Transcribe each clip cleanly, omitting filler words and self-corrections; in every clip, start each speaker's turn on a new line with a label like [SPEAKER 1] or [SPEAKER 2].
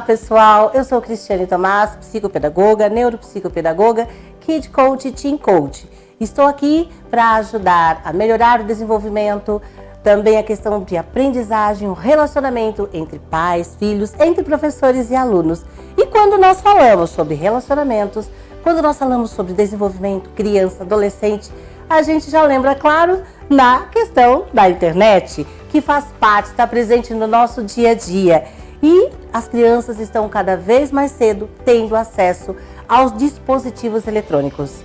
[SPEAKER 1] Olá, pessoal. Eu sou Cristiane Tomás, psicopedagoga, neuropsicopedagoga, Kid Coach e Teen Coach. Estou aqui para ajudar a melhorar o desenvolvimento, também a questão de aprendizagem, o relacionamento entre pais, filhos, entre professores e alunos. E quando nós falamos sobre relacionamentos, quando nós falamos sobre desenvolvimento, criança, adolescente, a gente já lembra, claro, na questão da internet, que faz parte, está presente no nosso dia a dia. E as crianças estão cada vez mais cedo tendo acesso aos dispositivos eletrônicos.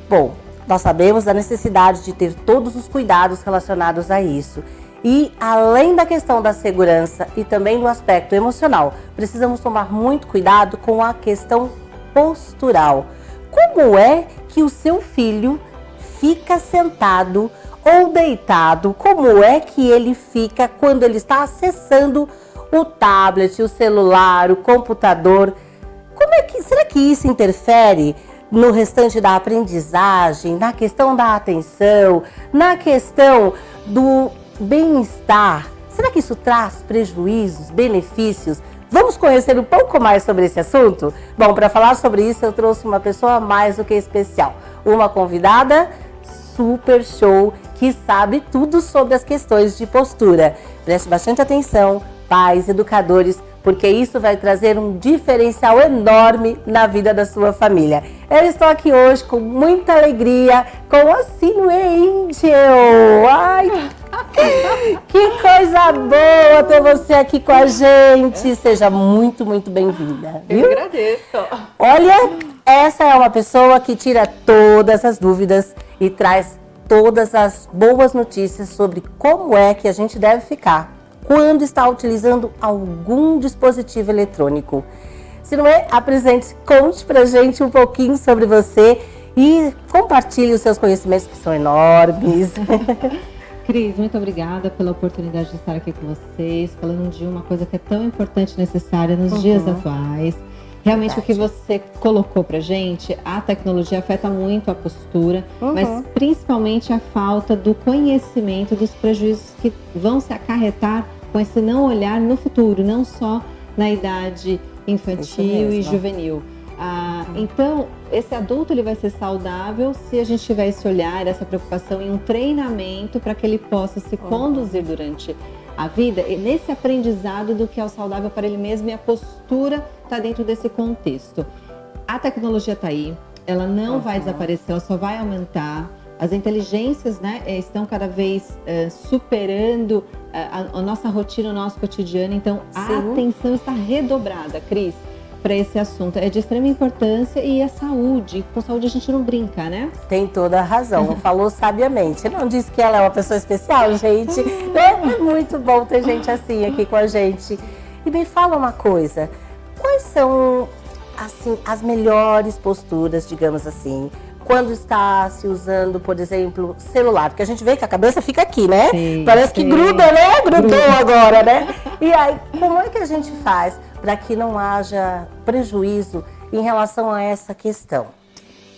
[SPEAKER 1] Bom, nós sabemos da necessidade de ter todos os cuidados relacionados a isso. E além da questão da segurança e também do aspecto emocional, precisamos tomar muito cuidado com a questão postural. Como é que o seu filho fica sentado ou deitado? Como é que ele fica quando ele está acessando o tablet, o celular, o computador? Será que isso interfere no restante da aprendizagem, na questão da atenção, na questão do bem-estar? Será que isso traz prejuízos, benefícios? Vamos conhecer um pouco mais sobre esse assunto? Bom, para falar sobre isso eu trouxe uma pessoa mais do que especial, uma convidada super show que sabe tudo sobre as questões de postura. Preste bastante atenção, pais, educadores, porque isso vai trazer um diferencial enorme na vida da sua família. Eu estou aqui hoje com muita alegria com a Sinue Angel. Ai, que coisa boa ter você aqui com a gente. Seja muito, muito bem-vinda.
[SPEAKER 2] Eu agradeço.
[SPEAKER 1] Olha, essa é uma pessoa que tira todas as dúvidas e traz todas as boas notícias sobre como é que a gente deve ficar quando está utilizando algum dispositivo eletrônico. Se não é, apresente-se, conte pra gente um pouquinho sobre você e compartilhe os seus conhecimentos que são enormes.
[SPEAKER 2] Cris, muito obrigada pela oportunidade de estar aqui com vocês, falando de uma coisa que é tão importante e necessária nos dias atuais. Realmente o que você colocou pra gente, a tecnologia afeta muito a postura, mas principalmente a falta do conhecimento dos prejuízos que vão se acarretar com esse não olhar no futuro, não só na idade infantil e juvenil. Então, esse adulto ele vai ser saudável se a gente tiver esse olhar, essa preocupação em um treinamento para que ele possa se conduzir durante a vida nesse aprendizado do que é o saudável para ele mesmo, e a postura está dentro desse contexto. A tecnologia está aí, ela não vai desaparecer, ela só vai aumentar. As inteligências, né, estão cada vez superando a nossa rotina, o nosso cotidiano. Então, a atenção está redobrada, Cris, para esse assunto. É de extrema importância e a saúde. Com saúde a gente não brinca, né?
[SPEAKER 1] Tem toda a razão, falou sabiamente. Não disse que ela é uma pessoa especial, gente. É muito bom ter gente assim aqui com a gente. E me fala uma coisa, quais são, assim, as melhores posturas, digamos assim, quando está se usando, por exemplo, celular? Porque a gente vê que a cabeça fica aqui, né?
[SPEAKER 2] Sim,
[SPEAKER 1] parece que gruda, né? Grudou agora, né? E aí, como é que a gente faz para que não haja prejuízo em relação a essa questão?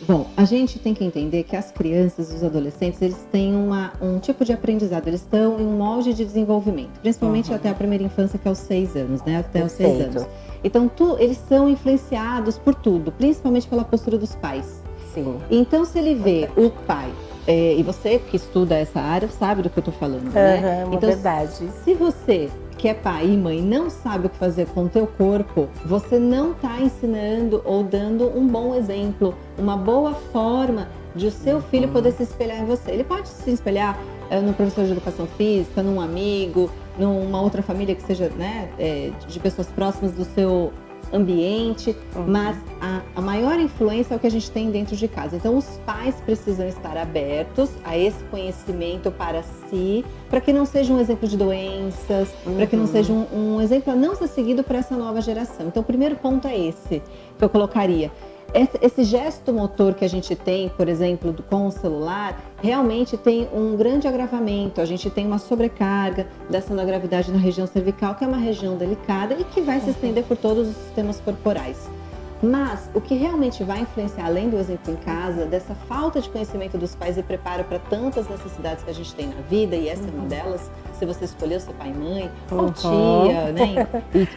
[SPEAKER 2] Bom, a gente tem que entender que as crianças e os adolescentes, eles têm um tipo de aprendizado, eles estão em um molde de desenvolvimento, principalmente até a primeira infância, que é os 6 anos, né? Até os 6 anos. Então, eles são influenciados por tudo, principalmente pela postura dos pais.
[SPEAKER 1] Sim.
[SPEAKER 2] Então, se ele vê o pai, e você que estuda essa área sabe do que eu estou falando, né?
[SPEAKER 1] Então, verdade.
[SPEAKER 2] Se você que é pai e mãe não sabe o que fazer com o teu corpo, você não está ensinando ou dando um bom exemplo, uma boa forma de o seu filho poder se espelhar em você. Ele pode se espelhar no professor de educação física, num amigo, numa outra família que seja, né, de pessoas próximas do seu ambiente, mas a maior influência é o que a gente tem dentro de casa. Então, os pais precisam estar abertos a esse conhecimento para si, para que não seja um exemplo de doenças, para que não seja um exemplo a não ser seguido por essa nova geração. Então, o primeiro ponto é esse que eu colocaria. Esse gesto motor que a gente tem, por exemplo, com o celular, realmente tem um grande agravamento. A gente tem uma sobrecarga da gravidade na região cervical, que é uma região delicada e que vai se estender por todos os sistemas corporais. Mas o que realmente vai influenciar, além do exemplo em casa, dessa falta de conhecimento dos pais e preparo para tantas necessidades que a gente tem na vida, e essa é uma delas, se você escolheu ser pai e mãe, ou tia, né,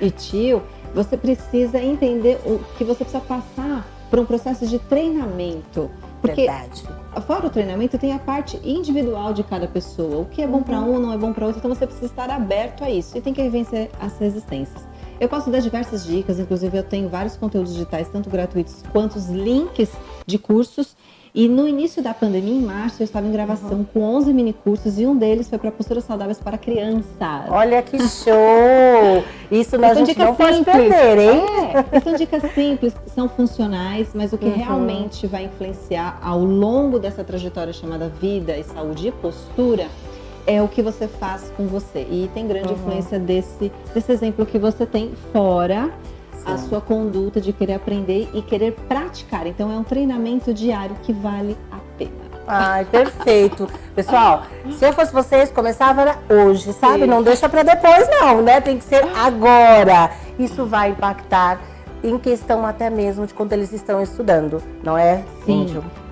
[SPEAKER 2] e tio, você precisa entender o que você precisa passar por um processo de treinamento. Porque
[SPEAKER 1] Verdade.
[SPEAKER 2] fora o treinamento, tem a parte individual de cada pessoa. O que é bom para um não é bom para outro, então você precisa estar aberto a isso e tem que vencer as resistências. Eu posso dar diversas dicas, inclusive eu tenho vários conteúdos digitais, tanto gratuitos quanto os links de cursos. E no início da pandemia, em março, eu estava em gravação com 11 mini cursos e um deles foi para posturas saudáveis para crianças.
[SPEAKER 1] Olha que show! Isso a gente não pode perder, hein?
[SPEAKER 2] São dicas simples, são funcionais, mas o que realmente vai influenciar ao longo dessa trajetória chamada vida e saúde e postura é o que você faz com você. E tem grande influência desse exemplo que você tem, fora a sua conduta de querer aprender e querer praticar. Então é um treinamento diário que vale a pena.
[SPEAKER 1] Ai, perfeito. Pessoal, se eu fosse vocês, começava hoje, sabe? Não deixa para depois não, né? Tem que ser agora. Isso vai impactar em questão até mesmo de quando eles estão estudando, não é?
[SPEAKER 2] Sim.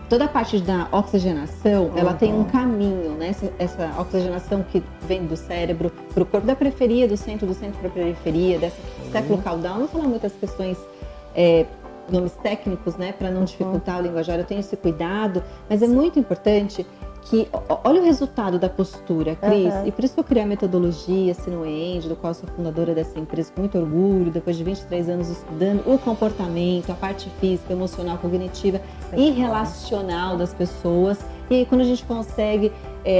[SPEAKER 2] Toda a parte da oxigenação, ela tem um caminho, né? Essa oxigenação que vem do cérebro para o corpo, da periferia, do centro para a periferia, dessa céfalo-caudal. Não falar muitas questões, nomes técnicos, né? Para não dificultar o linguajar, eu tenho esse cuidado. Mas é muito importante que, olha o resultado da postura, Cris. E por isso que eu criei a metodologia Sinuend, do qual eu sou fundadora dessa empresa com muito orgulho, depois de 23 anos estudando o comportamento, a parte física, emocional, cognitiva e relacional das pessoas. E aí, quando a gente consegue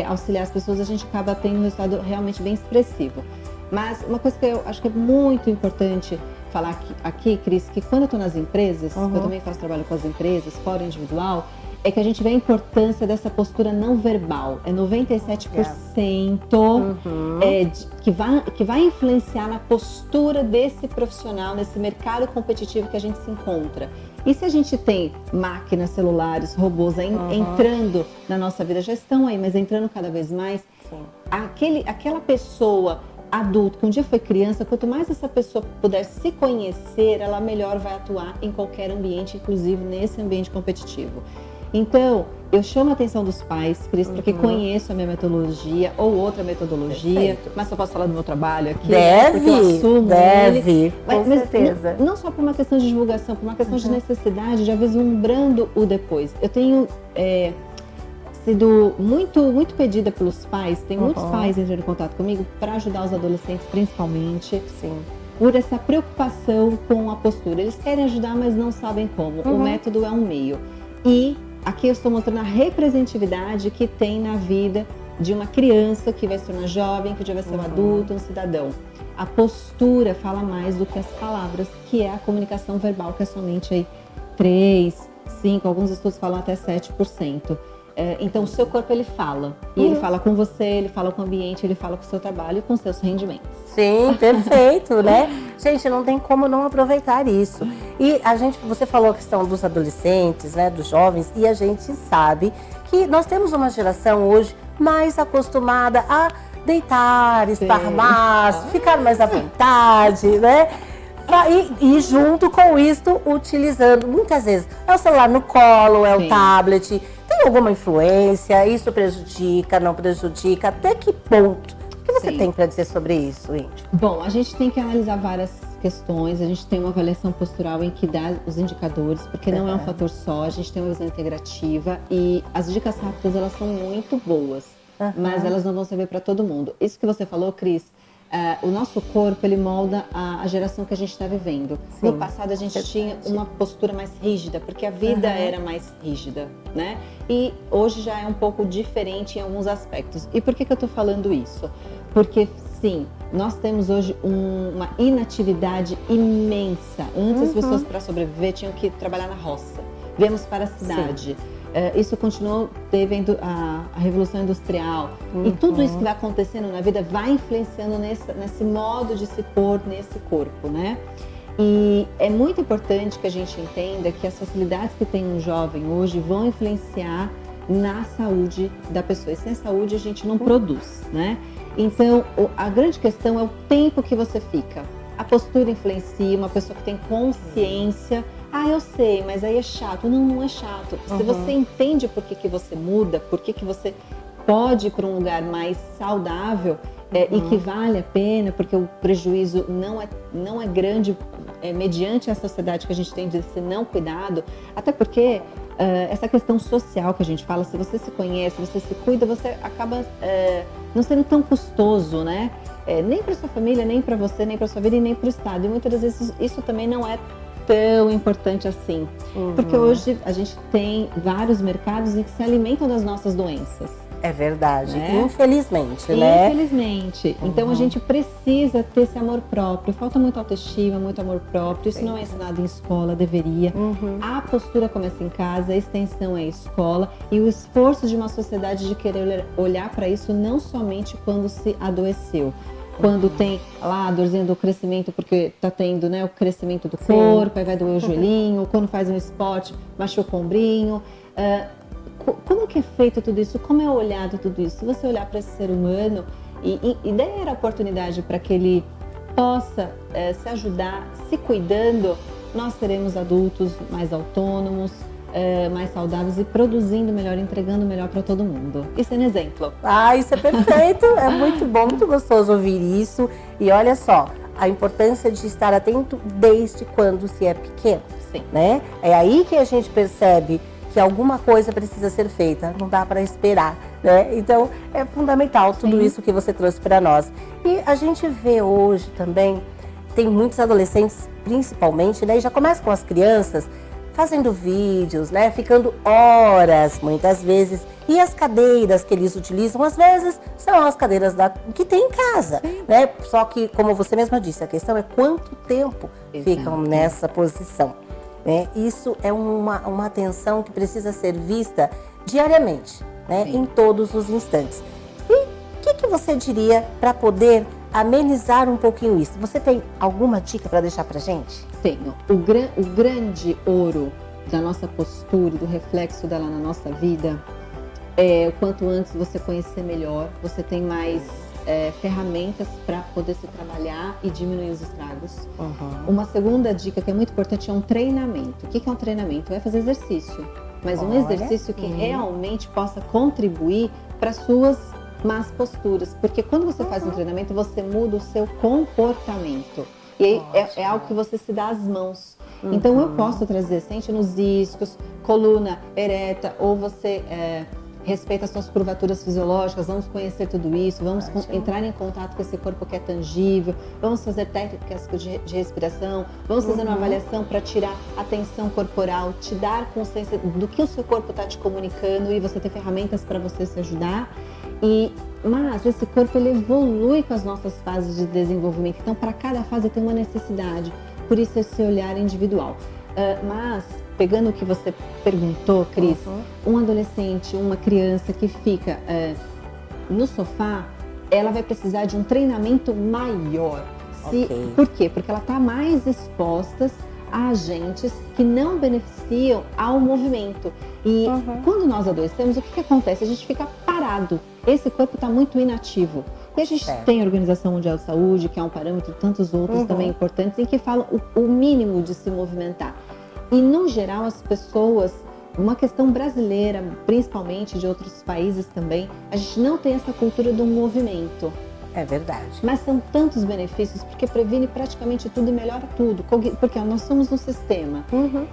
[SPEAKER 2] auxiliar as pessoas, a gente acaba tendo um resultado realmente bem expressivo. Mas uma coisa que eu acho que é muito importante falar aqui, Cris, que quando eu estou nas empresas, eu também faço trabalho com as empresas, fora individual, é que a gente vê a importância dessa postura não verbal. É 97% que vai influenciar na postura desse profissional, nesse mercado competitivo que a gente se encontra. E se a gente tem máquinas, celulares, robôs entrando na nossa vida, já estão aí, mas entrando cada vez mais, aquela pessoa adulto, que um dia foi criança, quanto mais essa pessoa puder se conhecer, ela melhor vai atuar em qualquer ambiente, inclusive nesse ambiente competitivo. Então, eu chamo a atenção dos pais, Cris, porque conheço a minha metodologia ou outra metodologia, mas só posso falar do meu trabalho aqui, porque eu assumo ele.
[SPEAKER 1] Com certeza.
[SPEAKER 2] Não só por uma questão de divulgação, por uma questão de necessidade, já vislumbrando o depois. Eu tenho sido muito pedida pelos pais, tem muitos pais entrando em contato comigo para ajudar os adolescentes, principalmente.
[SPEAKER 1] Sim.
[SPEAKER 2] Por essa preocupação com a postura. Eles querem ajudar, mas não sabem como. O método é um meio. E aqui eu estou mostrando a representatividade que tem na vida de uma criança que vai se tornar jovem, que já vai ser um adulto, um cidadão. A postura fala mais do que as palavras, que é a comunicação verbal, que é somente aí 3, 5, alguns estudos falam até 7%. Então o seu corpo ele fala, e ele fala com você, ele fala com o ambiente, ele fala com o seu trabalho e com seus rendimentos.
[SPEAKER 1] Sim, perfeito, né? Gente, não tem como não aproveitar isso. E você falou a questão dos adolescentes, né, dos jovens, e a gente sabe que nós temos uma geração hoje mais acostumada a deitar, esparmar, ficar mais à vontade, né? E junto com isso, utilizando, muitas vezes, é o celular no colo, é o tablet. Tem alguma influência? Isso prejudica, não prejudica? Até que ponto? O que você tem para dizer sobre isso, Índio?
[SPEAKER 2] Bom, a gente tem que analisar várias questões. A gente tem uma avaliação postural em que dá os indicadores, porque não é um fator só. A gente tem uma visão integrativa e as dicas rápidas, elas são muito boas, mas elas não vão servir para todo mundo. Isso que você falou, Cris, o nosso corpo, ele molda a geração que a gente está vivendo. Sim, no passado, a gente tinha uma postura mais rígida, porque a vida era mais rígida, né? E hoje já é um pouco diferente em alguns aspectos. E por que eu estou falando isso? Porque, sim, nós temos hoje uma inatividade imensa. Antes, as pessoas, para sobreviver, tinham que trabalhar na roça. Viemos para a cidade. Isso continuou devendo a Revolução Industrial. E tudo isso que vai acontecendo na vida vai influenciando nesse modo de se pôr nesse corpo, né? E é muito importante que a gente entenda que as facilidades que tem um jovem hoje vão influenciar na saúde da pessoa. E sem saúde a gente não produz, né? Então, a grande questão é o tempo que você fica. A postura influencia, uma pessoa que tem consciência. Ah, eu sei, mas aí é chato. Não, não é chato. Se você entende por que você muda, por que você pode ir para um lugar mais saudável, e que vale a pena, porque o prejuízo não é grande mediante a sociedade que a gente tem desse não cuidado, até porque essa questão social que a gente fala, se você se conhece, você se cuida, você acaba não sendo tão custoso, né? Nem para sua família, nem para você, nem para sua vida e nem para o Estado. E muitas das vezes isso também não é tão importante assim, porque hoje a gente tem vários mercados em que se alimentam das nossas doenças.
[SPEAKER 1] É verdade,
[SPEAKER 2] né?
[SPEAKER 1] Infelizmente, né?
[SPEAKER 2] Infelizmente. Então a gente precisa ter esse amor próprio. Falta muita autoestima, muito amor próprio. Isso não é ensinado em escola, deveria. A postura começa em casa, a extensão é a escola e o esforço de uma sociedade de querer olhar para isso não somente quando se adoeceu. Quando tem lá a dorzinha do crescimento, porque tá tendo, né, o crescimento do corpo, aí vai doer o joelhinho, quando faz um esporte, machuca o ombrinho. Como que é feito tudo isso? Como é olhado tudo isso? Se você olhar para esse ser humano e der a oportunidade para que ele possa se ajudar, se cuidando, nós seremos adultos mais autônomos, mais saudáveis e produzindo melhor, entregando melhor para todo mundo. Isso é um exemplo.
[SPEAKER 1] Isso é perfeito, é muito bom, muito gostoso ouvir isso. E olha só, a importância de estar atento desde quando se é pequeno.
[SPEAKER 2] Sim.
[SPEAKER 1] Né? É aí que a gente percebe que alguma coisa precisa ser feita, não dá para esperar, né? Então é fundamental tudo isso que você trouxe para nós. E a gente vê hoje também, tem muitos adolescentes principalmente, né? E já começa com as crianças fazendo vídeos, né? Ficando horas, muitas vezes. E as cadeiras que eles utilizam, às vezes, são as cadeiras que tem em casa, né? Só que, como você mesma disse, a questão é quanto tempo ficam nessa posição. Isso é uma atenção que precisa ser vista diariamente, né? Em todos os instantes. E o que você diria para poder amenizar um pouquinho isso? Você tem alguma dica para deixar para gente?
[SPEAKER 2] Tenho. O grande ouro da nossa postura, do reflexo dela na nossa vida, o quanto antes você conhecer melhor, você tem mais ferramentas para poder se trabalhar e diminuir os estragos. Uma segunda dica que é muito importante é um treinamento. O que é um treinamento? É fazer exercício, mas um exercício que realmente possa contribuir para suas más posturas, porque quando você faz um treinamento, você muda o seu comportamento. E aí é algo que você se dá as mãos. Então eu posso trazer, sente nos discos, coluna ereta, ou você respeita as suas curvaturas fisiológicas, vamos conhecer tudo isso, vamos entrar em contato com esse corpo que é tangível, vamos fazer técnicas de respiração, vamos fazer uma avaliação para tirar a tensão corporal, te dar consciência do que o seu corpo está te comunicando e você ter ferramentas para você se ajudar. Mas esse corpo ele evolui com as nossas fases de desenvolvimento, então para cada fase tem uma necessidade, por isso esse olhar individual. Mas, pegando o que você perguntou, Cris, um adolescente, uma criança que fica no sofá, ela vai precisar de um treinamento maior. Por quê? Porque ela está mais exposta a agentes que não beneficiam ao movimento. E quando nós adoecemos, o que acontece? A gente fica parado. Esse corpo está muito inativo. E a gente tem a Organização Mundial de Saúde, que é um parâmetro, tantos outros também importantes, em que falam o mínimo de se movimentar. E, no geral, as pessoas, uma questão brasileira, principalmente de outros países também, a gente não tem essa cultura do movimento.
[SPEAKER 1] É verdade.
[SPEAKER 2] Mas são tantos benefícios, porque previne praticamente tudo e melhora tudo. Porque nós somos um sistema.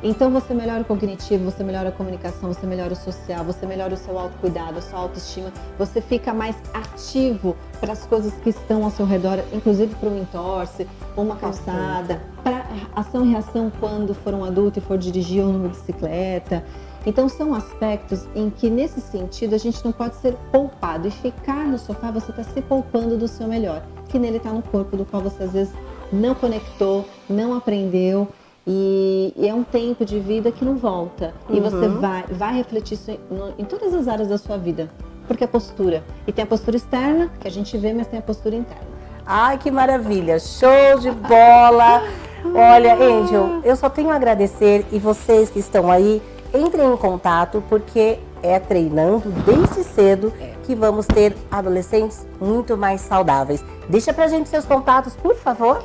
[SPEAKER 2] Então você melhora o cognitivo, você melhora a comunicação, você melhora o social, você melhora o seu autocuidado, a sua autoestima. Você fica mais ativo para as coisas que estão ao seu redor, inclusive para um entorse, uma calçada, para ação e reação quando for um adulto e for dirigir uma bicicleta. Então são aspectos em que, nesse sentido, a gente não pode ser poupado. E ficar no sofá, você está se poupando do seu melhor, que nele está no corpo, do qual você às vezes não conectou, não aprendeu. E é um tempo de vida que não volta. E você vai refletir isso em todas as áreas da sua vida. Porque é postura. E tem a postura externa, que a gente vê, mas tem a postura interna.
[SPEAKER 1] Ai, que maravilha! Show de bola! Olha, Angel, eu só tenho a agradecer, e vocês que estão aí, entrem em contato, porque é treinando desde cedo que vamos ter adolescentes muito mais saudáveis. Deixa pra gente seus contatos, por favor.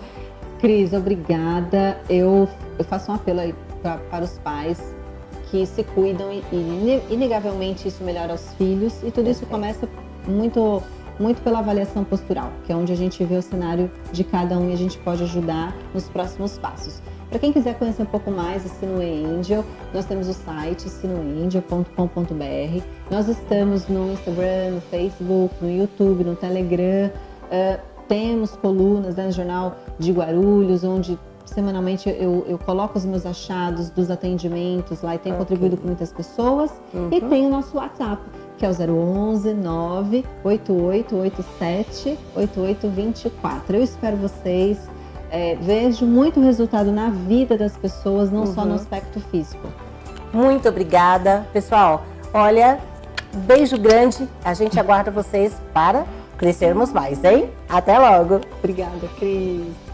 [SPEAKER 2] Cris, obrigada. Eu faço um apelo aí para os pais que se cuidam e inegavelmente isso melhora os filhos. E tudo isso começa muito muito pela avaliação postural, que é onde a gente vê o cenário de cada um e a gente pode ajudar nos próximos passos. Para quem quiser conhecer um pouco mais a Sinuê Angel, nós temos o site sinueangel.com.br. Nós estamos no Instagram, no Facebook, no YouTube, no Telegram. Temos colunas, né, no Jornal de Guarulhos, onde semanalmente eu coloco os meus achados dos atendimentos lá e tem contribuído com muitas pessoas. E tem o nosso WhatsApp, que é o 011 98887 8824. Eu espero vocês. Vejo muito resultado na vida das pessoas, não só no aspecto físico.
[SPEAKER 1] Muito obrigada, pessoal. Olha, beijo grande. A gente aguarda vocês para crescermos mais, hein? Até logo.
[SPEAKER 2] Obrigada, Cris.